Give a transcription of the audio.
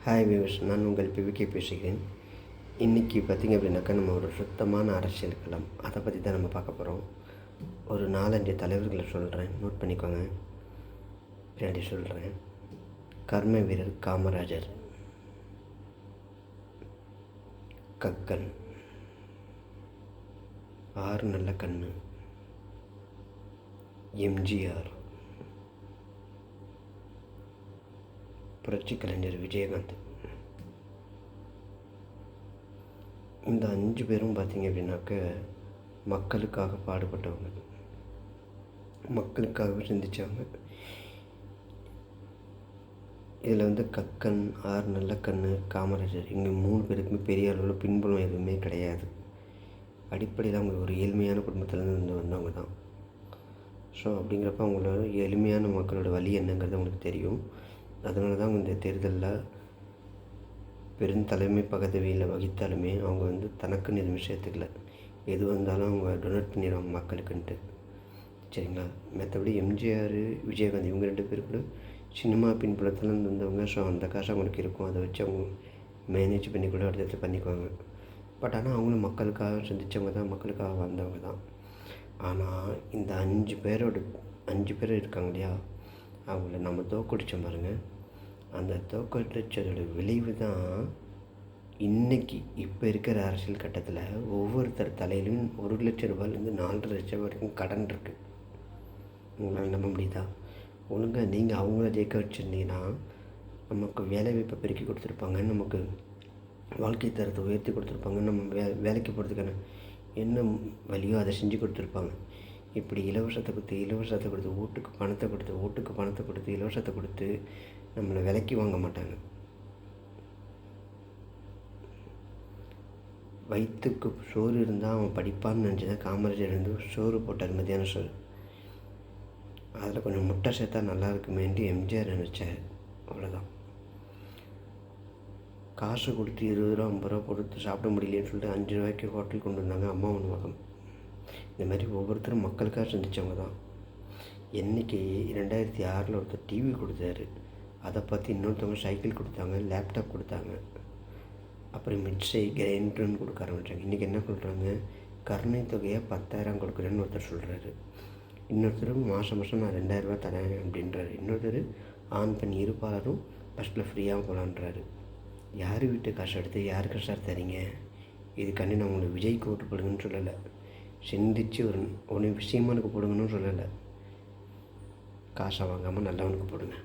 Hi viewers, நான் உங்கள் PVK பேசுகிறேன். இன்றைக்கி பார்த்திங்க அப்படின்னாக்கா நம்ம ஒரு சுத்தமான அரசியல் களம் அதை பற்றி தான் நம்ம பார்க்க போகிறோம். ஒரு 4-5 தலைவர்களை சொல்கிறேன், நோட் பண்ணிக்கோங்க. பின்னாடி சொல்கிறேன். கர்ம வீரர் காமராஜர், கக்கன், ஆறு நல்ல கண்ணு, எம்ஜிஆர், புரட்சி கலைஞர் விஜயகாந்த். இந்த 5 பேரும் பார்த்திங்க அப்படின்னாக்க மக்களுக்காக பாடுபட்டவங்க, மக்களுக்காகவே சிந்தித்தவங்க. இதில் கக்கன், ஆறு நல்ல கண்ணு, காமராஜர், இங்கே 3 பேருக்குமே பெரிய அளவில் பின்புலம் எதுவுமே கிடையாது. அடிப்படையில் அவங்க ஒரு ஏழ்மையான குடும்பத்திலேருந்து வந்தவங்க தான். ஸோ அப்படிங்கிறப்ப அவங்களோட எளிமையான மக்களோட வழி என்னங்கிறது அவங்களுக்கு தெரியும். அதனால தான் அவங்க இந்த தேர்தலில் பெருந்தலைமை பதவியில் வகித்தாலுமே அவங்க தனக்குன்னு எதுவுமே சேர்த்துக்கல. எது வந்தாலும் அவங்க டொனேட் பண்ணிடுவாங்க மக்களுக்குன்ட்டு. சரிங்களா? மற்றபடி எம்ஜிஆர், விஜயகாந்த் இவங்க 2 பேர் கூட சினிமா பின்புலத்துலேருந்து வந்தவங்க. ஸோ அந்த காசு அவங்களுக்கு இருக்கும், அதை வச்சு அவங்க மேனேஜ் பண்ணி கூட அடுத்தடுத்து பண்ணிக்குவாங்க. பட் ஆனால் அவங்களும் மக்களுக்காக சிந்தித்தவங்க தான், மக்களுக்காக வந்தவங்க தான். ஆனால் இந்த 5 பேர் இருக்காங்க இல்லையா, அவங்கள நம்ம தோக்கடிச்சோம் பாருங்கள். அந்த தோக்கடிச்சதோட விளைவு தான் இன்றைக்கி இப்போ இருக்கிற அரசியல் கட்டத்தில் ஒவ்வொருத்தர் தலையிலும் 1 லட்சம் ரூபாயிலேருந்து 4.5 லட்சம் வரைக்கும் கடன் இருக்குது. உங்களால் நம்ப முடியுதா? ஒழுங்காக நீங்கள் அவங்கள ஜெயிக்க வச்சுருந்தீங்கன்னா நமக்கு வேலை வாய்ப்பை பெருக்கி கொடுத்துருப்பாங்க, நமக்கு வாழ்க்கை தரத்தை உயர்த்தி கொடுத்துருப்பாங்க, நம்ம வேலைக்கு போகிறதுக்கான என்ன வழியோ அதை செஞ்சு கொடுத்துருப்பாங்க. இப்படி இலவசத்தை கொடுத்து ஓட்டுக்கு பணத்தை கொடுத்து இலவசத்தை கொடுத்து நம்மளை விலைக்கு வாங்க மாட்டாங்க. வயிற்றுக்கு சோறு இருந்தால் அவன் படிப்பான்னு நினச்சி தான் காமராஜர் சோறு போட்டார், மத்தியான சோறு. அதில் கொஞ்சம் முட்டை சேர்த்தா நல்லா இருக்குமேன்ட்டு எம்ஜிஆர் நினச்சார். அவ்வளோதான். காசு கொடுத்து 20 ரூபா 50 ரூபா கொடுத்து சாப்பிட முடியலன்னு சொல்லிட்டு 5 ரூபாய்க்கு ஹோட்டல் கொண்டு வந்தாங்க, அம்மா உணவகம். இந்த மாதிரி ஒவ்வொருத்தரும் மக்களுக்காக சிந்தித்தவங்க தான். என்றைக்கு 2006 ஒருத்தர் டிவி கொடுத்தாரு, அதை பார்த்து இன்னொருத்தவங்க சைக்கிள் கொடுத்தாங்க, லேப்டாப் கொடுத்தாங்க, அப்புறம் மிக்ஸி கிரைண்டர்னு கொடுக்க ஆரம்பித்தாங்க. இன்றைக்கி என்ன சொல்கிறாங்க, கருணை தொகையாக 10,000 கொடுக்குறேன்னு ஒருத்தர் சொல்கிறாரு. இன்னொருத்தர் மாதம் நான் 2,000 ரூபா தரேன் அப்படின்றாரு. இன்னொருத்தர் ஆண் பெண் இருப்பாளரும் பஸ்ஸில் ஃப்ரீயாக போகலான்றாரு. யார் வீட்டு காசு எடுத்து யாருக்கு சார் தரீங்க? இதுக்காண்டி நான் உங்களுக்கு விஜய்க்கு ஓட்டு போடுங்கன்னு சொல்லலை, சிந்திச்சு ஒரு விஷயமானுக்கு போடுங்கன்னு சொல்லலை. காசை வாங்காமல் நல்லவனுக்கு போடுங்க.